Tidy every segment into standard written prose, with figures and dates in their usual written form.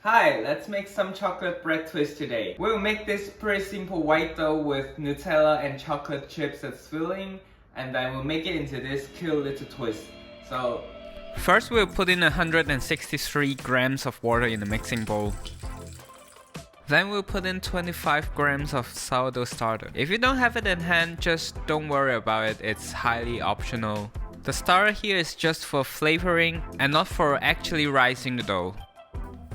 Hi, let's make some chocolate bread twist today. We'll make this pretty simple white dough with Nutella and chocolate chips as filling, and then we'll make it into this cute little twist. So, first we'll put in 163 grams of water in the mixing bowl. Then we'll put in 25 grams of sourdough starter. If you don't have it in hand, just don't worry about it, it's highly optional. The starter here is just for flavoring and not for actually rising the dough.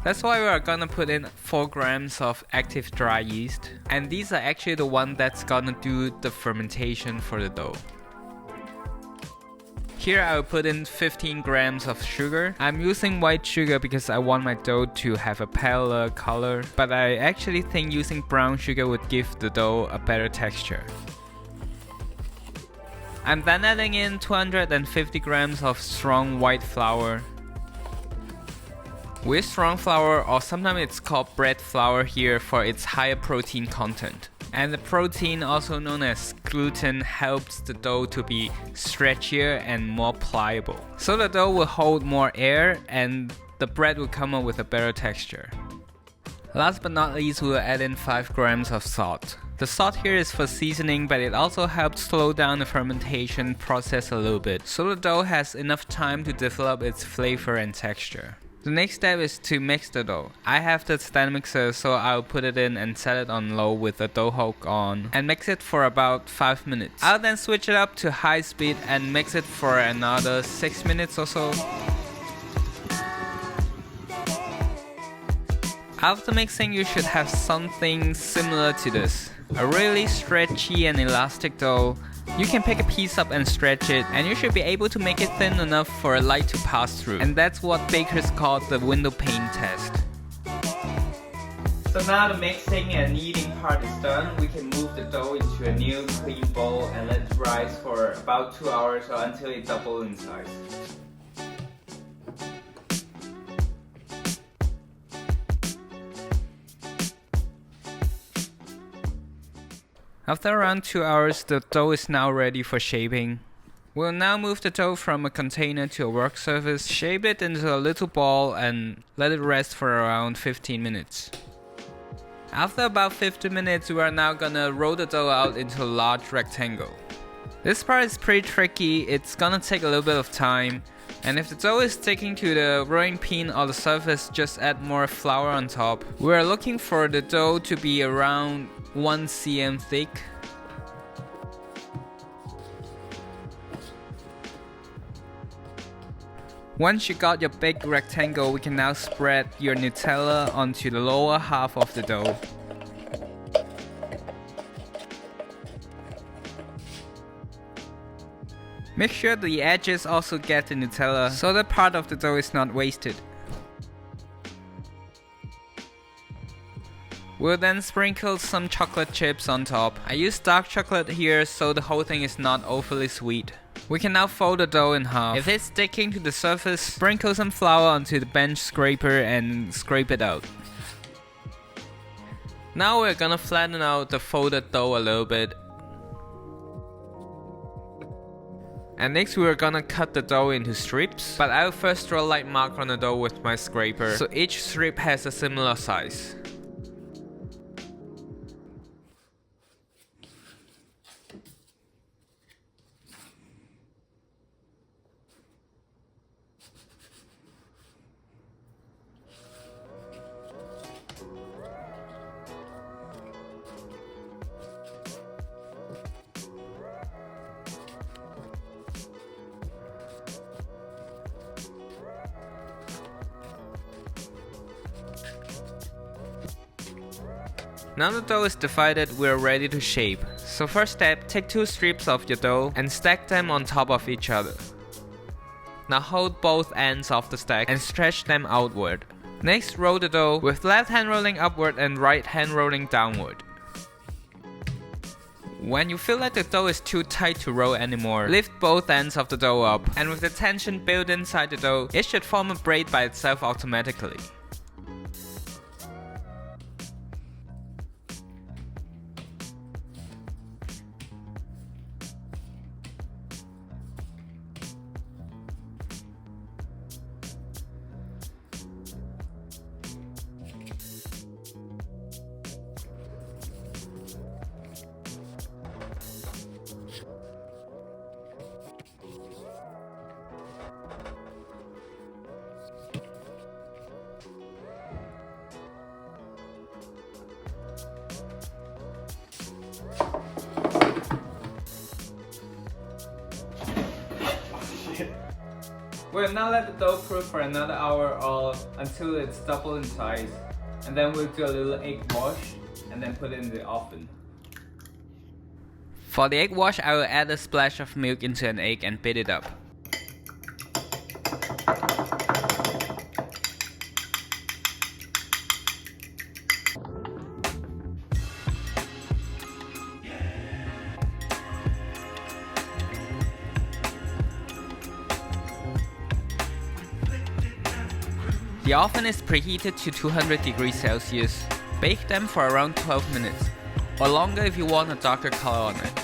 That's why we are gonna put in 4 grams of active dry yeast, and these are actually the one that's gonna do the fermentation for the dough. Here I will put in 15 grams of sugar. I'm using white sugar because I want my dough to have a paler color, but I actually think using brown sugar would give the dough a better texture. I'm then adding in 250 grams of strong white flour. With strong flour, or sometimes it's called bread flour here for its higher protein content. And the protein, also known as gluten, helps the dough to be stretchier and more pliable. So the dough will hold more air and the bread will come up with a better texture. Last but not least, we will add in 5 grams of salt. The salt here is for seasoning, but it also helps slow down the fermentation process a little bit, so the dough has enough time to develop its flavor and texture. The next step is to mix the dough. I have the stand mixer, so I'll put it in and set it on low with the dough hook on and mix it for about 5 minutes. I'll then switch it up to high speed and mix it for another 6 minutes or so. After mixing, you should have something similar to this. A really stretchy and elastic dough. You can pick a piece up and stretch it, and you should be able to make it thin enough for a light to pass through. And that's what bakers call the window pane test. So now the mixing and kneading part is done, we can move the dough into a new clean bowl and let it rise for about 2 hours or until it doubles in size. After around 2 hours, the dough is now ready for shaping. We'll now move the dough from a container to a work surface, shape it into a little ball and let it rest for around 15 minutes. After about 15 minutes, we are now gonna roll the dough out into a large rectangle. This part is pretty tricky, it's gonna take a little bit of time, and if the dough is sticking to the rolling pin or the surface, just add more flour on top. We are looking for the dough to be around 1 cm thick. Once you got your big rectangle, we can now spread your Nutella onto the lower half of the dough. Make sure the edges also get the Nutella so that part of the dough is not wasted. We'll then sprinkle some chocolate chips on top. I use dark chocolate here so the whole thing is not overly sweet. We can now fold the dough in half. If it's sticking to the surface, sprinkle some flour onto the bench scraper and scrape it out. Now we're gonna flatten out the folded dough a little bit. And next we're gonna cut the dough into strips, but I'll first draw a light mark on the dough with my scraper so each strip has a similar size. Now the dough is divided, we're ready to shape. So first step, take 2 strips of your dough and stack them on top of each other. Now hold both ends of the stack and stretch them outward. Next, roll the dough with left hand rolling upward and right hand rolling downward. When you feel like the dough is too tight to roll anymore, lift both ends of the dough up, and with the tension built inside the dough, it should form a braid by itself automatically. We'll now let the dough cook for another hour or until it's double in size. And then we'll do a little egg wash and then put it in the oven. For the egg wash, I will add a splash of milk into an egg and beat it up. The oven is preheated to 200 degrees Celsius. Bake them for around 12 minutes, or longer if you want a darker color on it.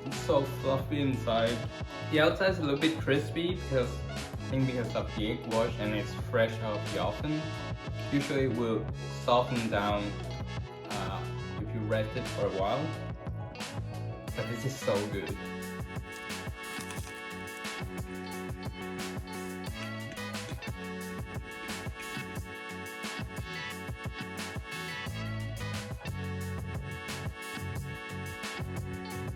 It's so fluffy inside. The outside is a little bit crispy because of the egg wash and it's fresh out of the oven. Usually it will soften down if you rest it for a while. But this is so good.